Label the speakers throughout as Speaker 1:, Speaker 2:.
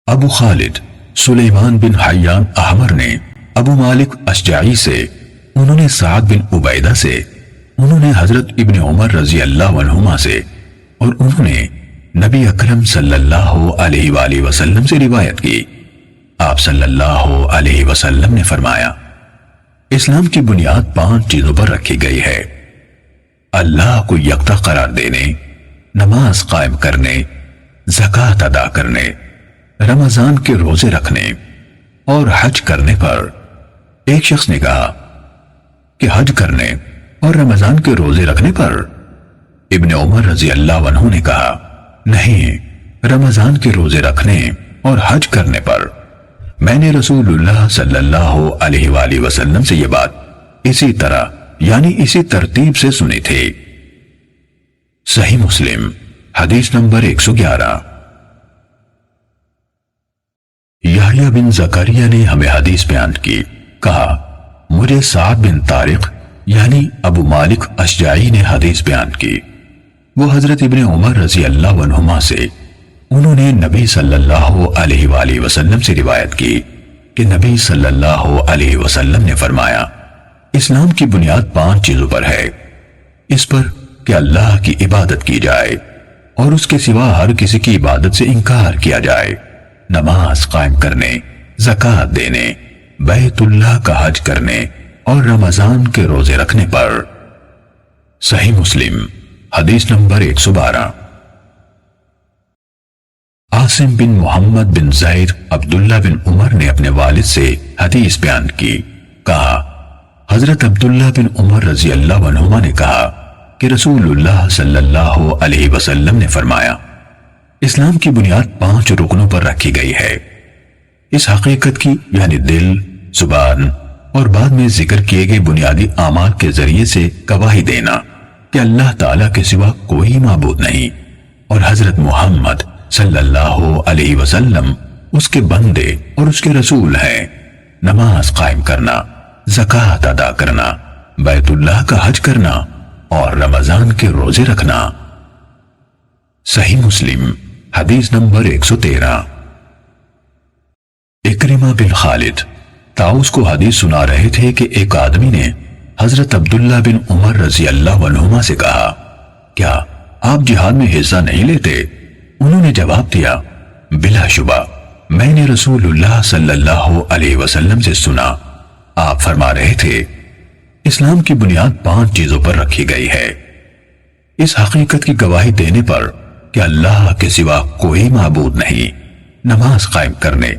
Speaker 1: ابو خالد سلیمان بن حیان احمر نے ابو مالک اشجعی سے، انہوں نے سعد بن عبیدہ سے، انہوں نے حضرت ابن عمر رضی اللہ عنہما سے، اور انہوں نے نبی اکرم صلی اللہ علیہ وآلہ وسلم سے روایت کی۔ آپ صلی اللہ علیہ وسلم نے فرمایا، اسلام کی بنیاد 5 چیزوں پر رکھی گئی ہے: اللہ کو یکتا قرار دینے، نماز قائم کرنے، زکوٰۃ ادا کرنے، رمضان کے روزے رکھنے اور حج کرنے پر۔ ایک شخص نے کہا کہ حج کرنے اور رمضان کے روزے رکھنے پر؟ ابن عمر رضی اللہ عنہ نے کہا، نہیں، رمضان کے روزے رکھنے اور حج کرنے پر۔ میں نے رسول اللہ صلی اللہ علیہ وآلہ وسلم سے یہ بات اسی طرح یعنی اسی ترتیب سے سنی تھی۔ صحیح مسلم حدیث نمبر 111۔ یحییٰ بن زکریا نے ہمیں حدیث بیان کی، کہا مجھے سعد بن طارق یعنی ابو مالک اشجعی نے حدیث بیان کی، وہ حضرت ابن عمر رضی اللہ عنہما سے، انہوں نے نبی صلی اللہ علیہ وآلہ وسلم سے روایت کی کہ نبی صلی اللہ علیہ وسلم نے فرمایا، اسلام کی بنیاد 5 چیزوں پر ہے، اس پر کہ اللہ کی عبادت کی جائے اور اس کے سوا ہر کسی کی عبادت سے انکار کیا جائے، نماز قائم کرنے، زکوٰۃ دینے، بیت اللہ کا حج کرنے اور رمضان کے روزے رکھنے پر۔ صحیح مسلم حدیث نمبر 112۔ عاصم بن محمد بن زید عبداللہ بن عمر نے اپنے والد سے حدیث بیان کی، کہا حضرت عبداللہ بن عمر رضی اللہ عنہما نے کہا کہ رسول اللہ صلی اللہ علیہ وسلم نے فرمایا، اسلام کی بنیاد 5 رکنوں پر رکھی گئی ہے۔ اس حقیقت کی یعنی دل، زبان اور بعد میں ذکر کیے گئے بنیادی اعمال کے ذریعے سے گواہی دینا کہ اللہ تعالیٰ کے سوا کوئی معبود نہیں اور حضرت محمد صلی اللہ علیہ وسلم اس کے بندے اور اس کے رسول ہیں، نماز قائم کرنا، زکوٰۃ ادا کرنا، بیت اللہ کا حج کرنا اور رمضان کے روزے رکھنا۔ صحیح مسلم حدیث نمبر 113۔ اکرمہ بن خالد طاؤس کو حدیث سنا رہے تھے کہ ایک آدمی نے حضرت عبداللہ بن عمر رضی اللہ عنہما سے کہا، کیا آپ جہاد میں حصہ نہیں لیتے؟ انہوں نے جواب دیا، بلا شبہ میں نے رسول اللہ صلی اللہ علیہ وسلم سے سنا، آپ فرما رہے تھے اسلام کی بنیاد 5 چیزوں پر رکھی گئی ہے، اس حقیقت کی گواہی دینے پر کہ اللہ کے سوا کوئی معبود نہیں، نماز قائم کرنے،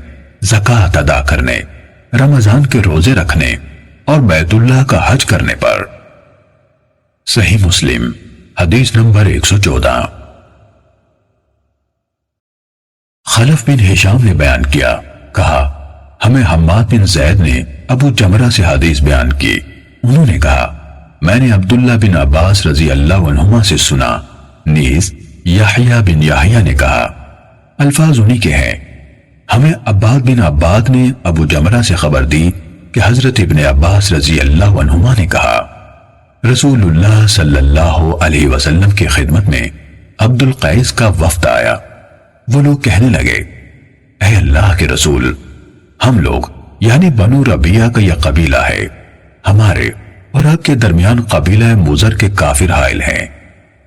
Speaker 1: زکوٰۃ ادا کرنے، رمضان کے روزے رکھنے اور بیت اللہ کا حج کرنے پر۔ صحیح مسلم حدیث نمبر 114۔ خلف بن ہشام نے بیان کیا، کہا ہمیں حماد بن زید نے ابو جمرہ سے حدیث بیان کی، انہوں نے کہا میں نے عبداللہ بن عباس رضی اللہ عنہما سے سنا، نیز یحییٰ بن یحییٰ نے کہا، الفاظ انہی کے ہیں۔ ہمیں عباد بن عباد نے ابو جمرہ سے خبر دی کہ حضرت ابن عباس رضی اللہ عنہما نے کہا، رسول اللہ صلی اللہ علیہ وسلم کی خدمت میں عبد القیس کا وفد آیا، وہ لوگ کہنے لگے، اے اللہ کے رسول، ہم لوگ یعنی بنو ربیعہ کا یہ قبیلہ ہے، ہمارے اور آپ کے درمیان قبیلہ مضر کے کافر حائل ہیں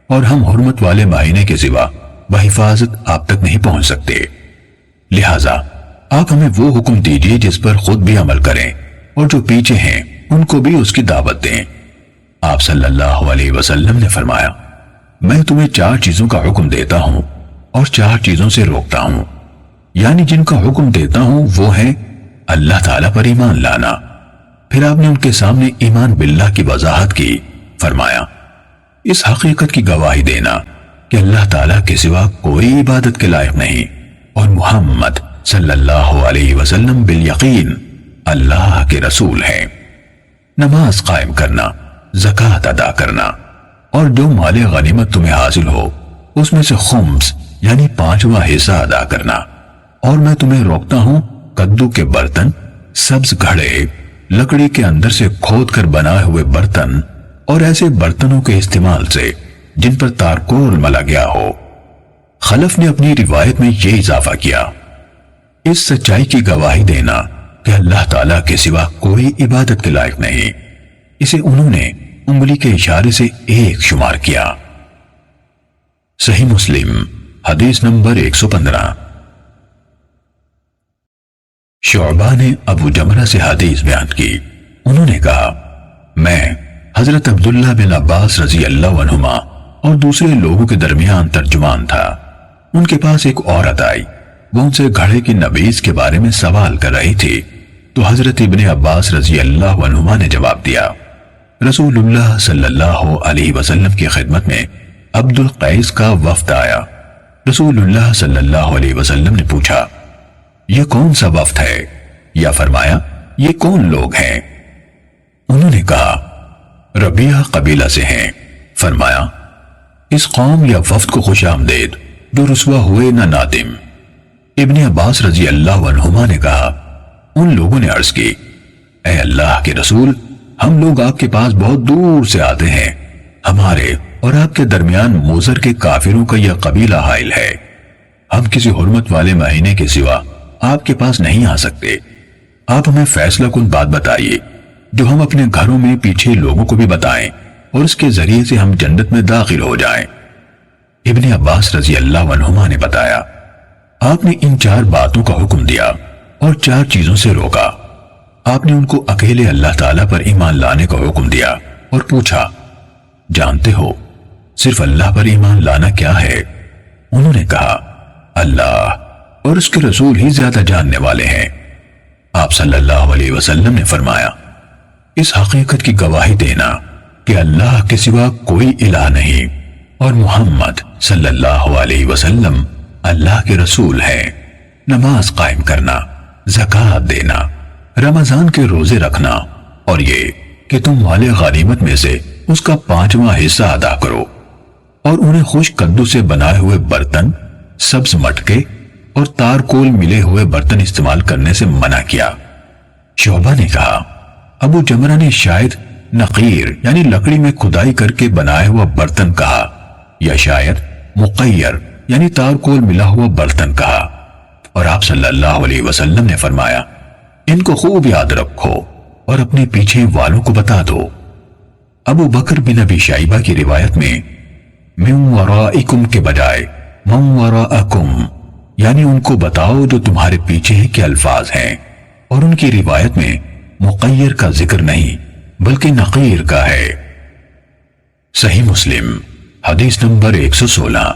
Speaker 1: اور ہم حرمت والے مہینے کے سوا بحفاظت آپ تک نہیں پہنچ سکتے، لہٰذا آپ ہمیں وہ حکم دیجیے جس پر خود بھی عمل کریں اور جو پیچھے ہیں ان کو بھی اس کی دعوت دیں۔ آپ صلی اللہ علیہ وسلم نے فرمایا، میں تمہیں 4 چیزوں کا حکم دیتا ہوں اور 4 چیزوں سے روکتا ہوں، یعنی جن کا حکم دیتا ہوں وہ ہے اللہ تعالیٰ پر ایمان لانا۔ پھر آپ نے ان کے سامنے ایمان باللہ کی وضاحت کی، فرمایا اس حقیقت کی گواہی دینا کہ اللہ تعالیٰ کے سوا کوئی عبادت کے لائق نہیں اور محمد صلی اللہ علیہ وسلم بالیقین اللہ کے رسول ہیں، نماز قائم کرنا، زکوٰۃ ادا کرنا اور جو مال غنیمت تمہیں حاصل ہو اس میں سے خمس یعنی 5واں حصہ ادا کرنا، اور میں تمہیں روکتا ہوں کدو کے برتن، سبز گھڑے، لکڑی کے اندر سے کھود کر بنائے ہوئے برتن اور ایسے برتنوں کے استعمال سے جن پر تارکول ملا گیا ہو۔ خلف نے اپنی روایت میں یہ اضافہ کیا، اس سچائی کی گواہی دینا کہ اللہ تعالیٰ کے سوا کوئی عبادت کے لائق نہیں۔ اسے انہوں نے انگلی کے اشارے سے ایک شمار کیا۔ صحیح مسلم حدیث نمبر 115۔ شعبہ نے ابو جمرہ سے حدیث بیان کی، انہوں نے کہا میں حضرت عبداللہ بن عباس رضی اللہ عنہما اور دوسرے لوگوں کے درمیان ترجمان تھا۔ ان کے پاس ایک عورت آئی، وہ ان سے گھڑے کی نبیذ کے بارے میں سوال کر رہی تھی، تو حضرت ابن عباس رضی اللہ عنہما نے جواب دیا۔ رسول اللہ صلی اللہ علیہ وسلم کی خدمت میں عبد القیس کا وفد آیا۔ رسول اللہ صلی اللہ علیہ وسلم نے پوچھا یہ کون سا وفد ہے، یا فرمایا یہ کون لوگ ہیں؟ انہوں نے کہا ربیہ قبیلہ سے ہیں۔ فرمایا اس قوم یا وفد کو خوش آمدید جو رسوا ہوئے نہ نادم۔ ابن عباس رضی اللہ عنہما نے کہا ان لوگوں نے عرض کی اے اللہ کے رسول، ہم لوگ آپ کے پاس بہت دور سے آتے ہیں، ہمارے اور آپ کے درمیان موزر کے کافروں کا یہ قبیلہ حائل ہے، ہم کسی حرمت والے مہینے کے سوا آپ کے پاس نہیں آ سکتے، آپ ہمیں فیصلہ کن بات بتائیے جو ہم اپنے گھروں میں پیچھے لوگوں کو بھی بتائیں اور اس کے ذریعے سے ہم جنت میں داخل ہو جائیں۔ ابن عباس رضی اللہ عنہما نے بتایا آپ نے ان 4 باتوں کا حکم دیا اور 4 چیزوں سے روکا۔ آپ نے ان کو اکیلے اللہ تعالیٰ پر ایمان لانے کا حکم دیا اور پوچھا جانتے ہو صرف اللہ پر ایمان لانا کیا ہے؟ انہوں نے کہا اللہ اور اس کے رسول ہی زیادہ جاننے والے ہیں۔ آپ صلی اللہ علیہ وسلم نے فرمایا اس حقیقت کی گواہی دینا کہ اللہ کے سوا کوئی الہ نہیں اور محمد صلی اللہ علیہ وسلم اللہ کے رسول ہیں، نماز قائم کرنا، زکوٰۃ دینا، رمضان کے روزے رکھنا، اور یہ کہ تم مال غنیمت میں سے اس کا 5واں حصہ ادا کرو، اور انہیں خشک کدو سے بنائے ہوئے برتن، سبز مٹکے اور تارکول ملے ہوئے برتن استعمال کرنے سے منع کیا۔ شعبہ نے کہا ابو جمرہ نے شاید نقیر یعنی لکڑی میں کھدائی کر کے بنائے ہوا برتن کہا، یا شاید مقیر یعنی تارکول ملا ہوا برتن کہا، اور آپ صلی اللہ علیہ وسلم نے فرمایا ان کو خوب یاد رکھو اور اپنے پیچھے والوں کو بتا دو۔ ابو بکر بن ابی شیبہ کی روایت میں من ورائکم کے بجائے من وراءکم یعنی ان کو بتاؤ جو تمہارے پیچھے کے الفاظ ہیں، اور ان کی روایت میں مقیر کا ذکر نہیں بلکہ نقیر کا ہے۔ صحیح مسلم حدیث نمبر 116۔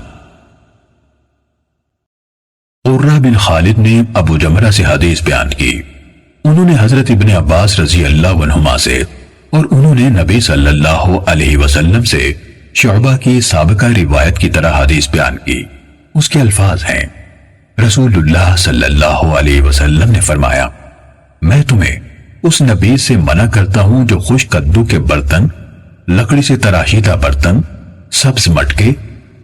Speaker 1: قرہ بن خالد نے ابو جمرہ سے حدیث بیان کی، انہوں نے حضرت ابن عباس رضی اللہ عنہما سے اور انہوں نے نبی صلی اللہ علیہ وسلم سے شعبہ کی سابقہ روایت کی طرح حدیث بیان کی۔ اس کے الفاظ ہیں رسول اللہ صلی اللہ علیہ وسلم نے فرمایا میں تمہیں اس نبی سے منع کرتا ہوں جو خشک کدو کے برتن، لکڑی سے تراشیدہ برتن، سبز مٹکے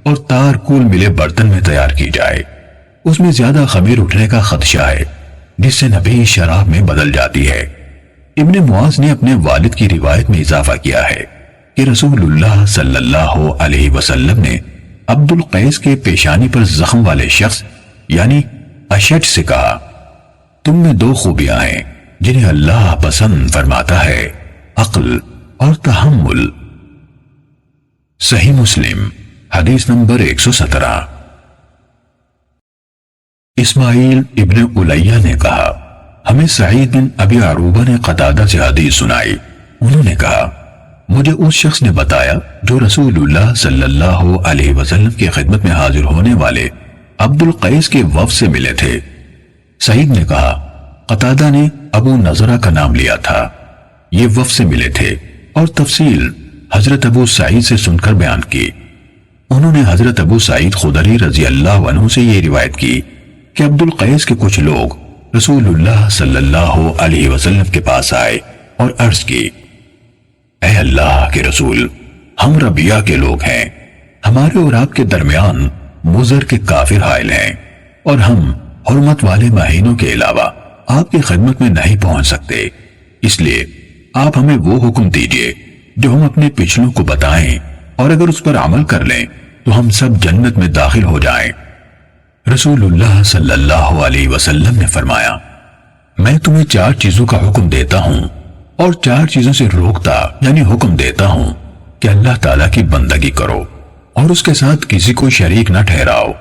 Speaker 1: اور تارکول ملے برتن میں تیار کی جائے، اس میں زیادہ خمیر اٹھنے کا خدشہ ہے جس سے نبی شراب میں بدل جاتی ہے۔ ابن معاذ نے اپنے والد کی روایت میں اضافہ کیا ہے کہ رسول اللہ صلی اللہ علیہ وسلم نے عبد القیس کے پیشانی پر زخم والے شخص یعنی اشج سے کہا تم میں 2 خوبیاں ہیں جنہیں اللہ پسند فرماتا ہے، عقل اور تحمل۔ صحیح مسلم حدیث نمبر 117۔ اسماعیل ابن الیہ نے کہا ہمیں سعید بن ابی عروبہ نے قتادہ سے حدیث سنائی، انہوں نے کہا مجھے اس شخص نے بتایا جو رسول اللہ صلی اللہ علیہ وسلم کی خدمت میں حاضر ہونے والے عبد القیس کے وفد سے ملے تھے۔ سعید نے کہا قتادہ نے ابو نضرہ کا نام لیا تھا، یہ وفد سے ملے تھے، اور تفصیل حضرت ابو سعید سے سن کر بیان کی۔ انہوں نے حضرت ابو سعید خدری رضی اللہ عنہ سے یہ روایت کی کہ عبد القیس کے کچھ لوگ رسول اللہ صلی اللہ علیہ وسلم کے پاس آئے اور عرض کی اے اللہ کے رسول، ہم ربیہ کے لوگ ہیں، ہمارے اور آپ کے درمیان مضر کے کافر حائل ہیں، اور ہم حرمت والے مہینوں کے علاوہ آپ کی خدمت میں نہیں پہنچ سکتے، اس لیے آپ ہمیں وہ حکم دیجئے جو ہم اپنے پچھلوں کو بتائیں، اور اگر اس پر عمل کر لیں تو ہم سب جنت میں داخل ہو جائیں۔ رسول اللہ صلی اللہ علیہ وسلم نے فرمایا، میں تمہیں 4 چیزوں کا حکم دیتا ہوں اور 4 چیزوں سے روکتا یعنی حکم دیتا ہوں کہ اللہ تعالیٰ کی بندگی کرو اور اس کے ساتھ کسی کو شریک نہ ٹھہراؤ،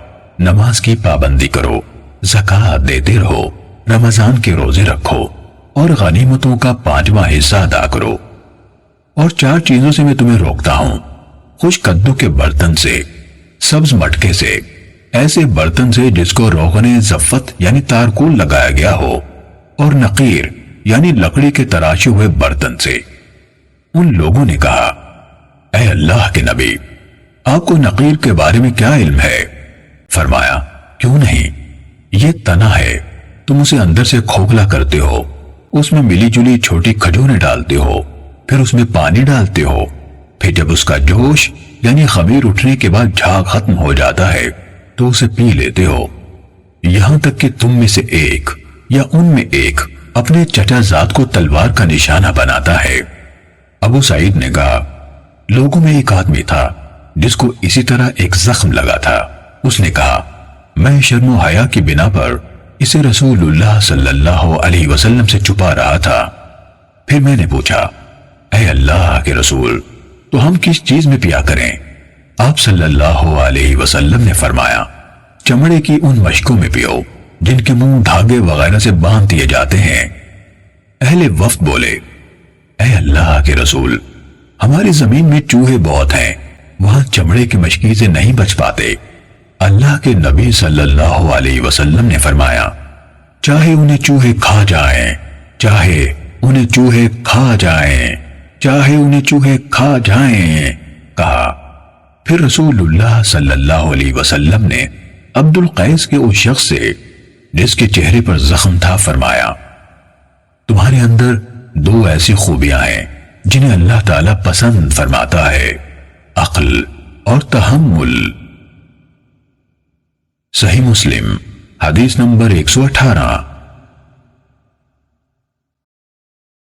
Speaker 1: نماز کی پابندی کرو، زکوٰۃ دیتے رہو، رمضان کے روزے رکھو اور غنیمتوں کا 5واں حصہ ادا کرو۔ اور 4 چیزوں سے میں تمہیں روکتا ہوں، خشک کدو کے برتن سے، سبز مٹکے سے، ایسے برتن سے جس کو روغن زفت یعنی تارکول لگایا گیا ہو، اور نقیر یعنی لکڑی کے تراشے ہوئے برتن سے۔ ان لوگوں نے کہا، اے اللہ کے نبی، آپ کو نقیر کے بارے میں کیا علم ہے؟ فرمایا، کیوں نہیں، یہ تنا ہے، تم اسے اندر سے کھوکھلا کرتے ہو، اس میں ملی جلی چھوٹی کھجوریں ڈالتے ہو، پھر اس میں پانی ڈالتے ہو، پھر جب اس کا جوش یعنی خمیر اٹھنے کے بعد جھاگ ختم ہو جاتا ہے تو اسے پی لیتے ہو، یہاں تک کہ تم میں سے ایک یا ان میں ایک اپنے چچا زاد کو تلوار کا نشانہ بناتا ہے۔ ابو سعید نے کہا، لوگوں میں ایک آدمی تھا جس کو اسی طرح ایک زخم لگا تھا، اس نے کہا، میں شرم و حیا کی بنا پر اسے رسول اللہ صلی اللہ علیہ وسلم سے چھپا رہا تھا۔ پھر میں نے پوچھا، اے اللہ کے رسول، تو ہم کس چیز میں پیا کریں؟ آپ صلی اللہ علیہ وسلم نے فرمایا، چمڑے کی ان مشکوں میں پیو جن کے منہ دھاگے وغیرہ سے باندھ دیے جاتے ہیں۔ اہل وفد بولے، اے اللہ کے رسول، ہماری زمین میں چوہے بہت ہیں، وہاں چمڑے کی مشکی سے نہیں بچ پاتے۔ اللہ کے نبی صلی اللہ علیہ وسلم نے فرمایا، چاہے انہیں چوہے کھا جائیں، چاہے انہیں چوہے کھا جائیں، چاہے انہیں چوہے کھا جائیں، کہا۔ پھر رسول اللہ صلی اللہ علیہ وسلم نے عبد القیس کے اس شخص سے جس کے چہرے پر زخم تھا فرمایا، تمہارے اندر 2 ایسی خوبیاں ہیں جنہیں اللہ تعالیٰ پسند فرماتا ہے، عقل اور تحمل۔ صحیح مسلم حدیث نمبر 118۔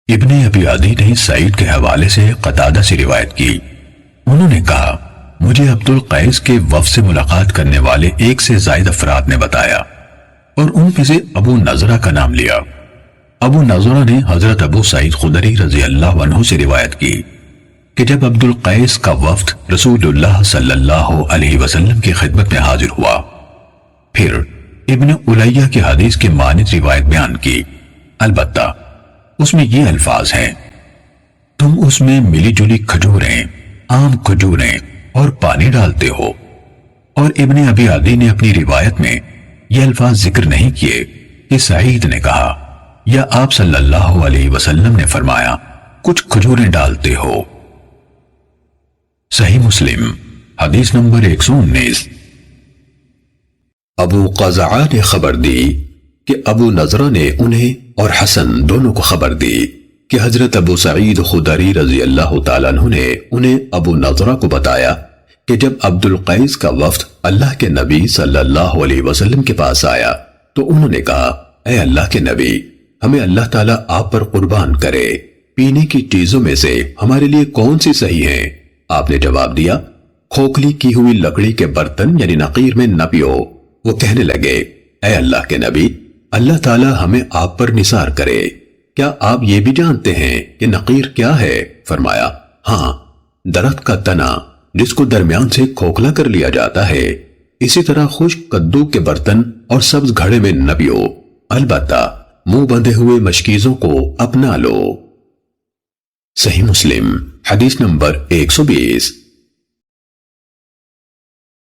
Speaker 1: ابن ابی عدی نے سعید کے حوالے سے قتادہ سے روایت کی، انہوں نے کہا، مجھے عبد القیس کے وفد سے ملاقات کرنے والے 1 سے زائد افراد نے بتایا اور ان میں سے ابو نضرہ کا نام لیا۔ ابو نضرہ نے حضرت ابو سعید خدری رضی اللہ عنہ سے روایت کی کہ جب عبد القیس کا وفد رسول اللہ صلی اللہ علیہ وسلم کی خدمت میں حاضر ہوا، پھر ابن الیہ کی حدیث کے مانند روایت بیان کی، البتہ اس میں یہ الفاظ ہیں، تم اس میں ملی جلی کھجوریں، عام کھجوریں اور پانی ڈالتے ہو۔ اور ابن ابی عدی نے اپنی روایت میں یہ الفاظ ذکر نہیں کیے کہ سعید نے کہا یا آپ صلی اللہ علیہ وسلم نے فرمایا کچھ کھجوریں ڈالتے ہو۔ صحیح مسلم حدیث نمبر 119۔ ابو قزعہ نے خبر دی کہ ابو نضرہ نے انہیں اور حسن دونوں کو خبر دی کہ حضرت ابو سعید خدری رضی اللہ تعالیٰ عنہ نے انہیں ابو نضرہ کو بتایا کہ جب عبد القیس کا وفد اللہ کے نبی صلی اللہ علیہ وسلم کے پاس آیا تو انہوں نے کہا، اے اللہ کے نبی، ہمیں اللہ تعالیٰ آپ پر قربان کرے، پینے کی چیزوں میں سے ہمارے لیے کون سی صحیح ہیں؟ آپ نے جواب دیا، کھوکھلی کی ہوئی لکڑی کے برتن یعنی نقیر میں نہ پیو۔ وہ کہنے لگے، اے اللہ کے نبی، اللہ تعالیٰ ہمیں آپ پر نثار کرے، کیا آپ یہ بھی جانتے ہیں کہ نقیر کیا ہے؟ فرمایا، ہاں، درخت کا تنا جس کو درمیان سے کھوکھلا کر لیا جاتا ہے۔ اسی طرح خشک کدو کے برتن اور سبز گھڑے میں نہ پیو، البتہ منہ بندھے ہوئے مشکیزوں کو اپنا لو۔ صحیح مسلم حدیث نمبر 120۔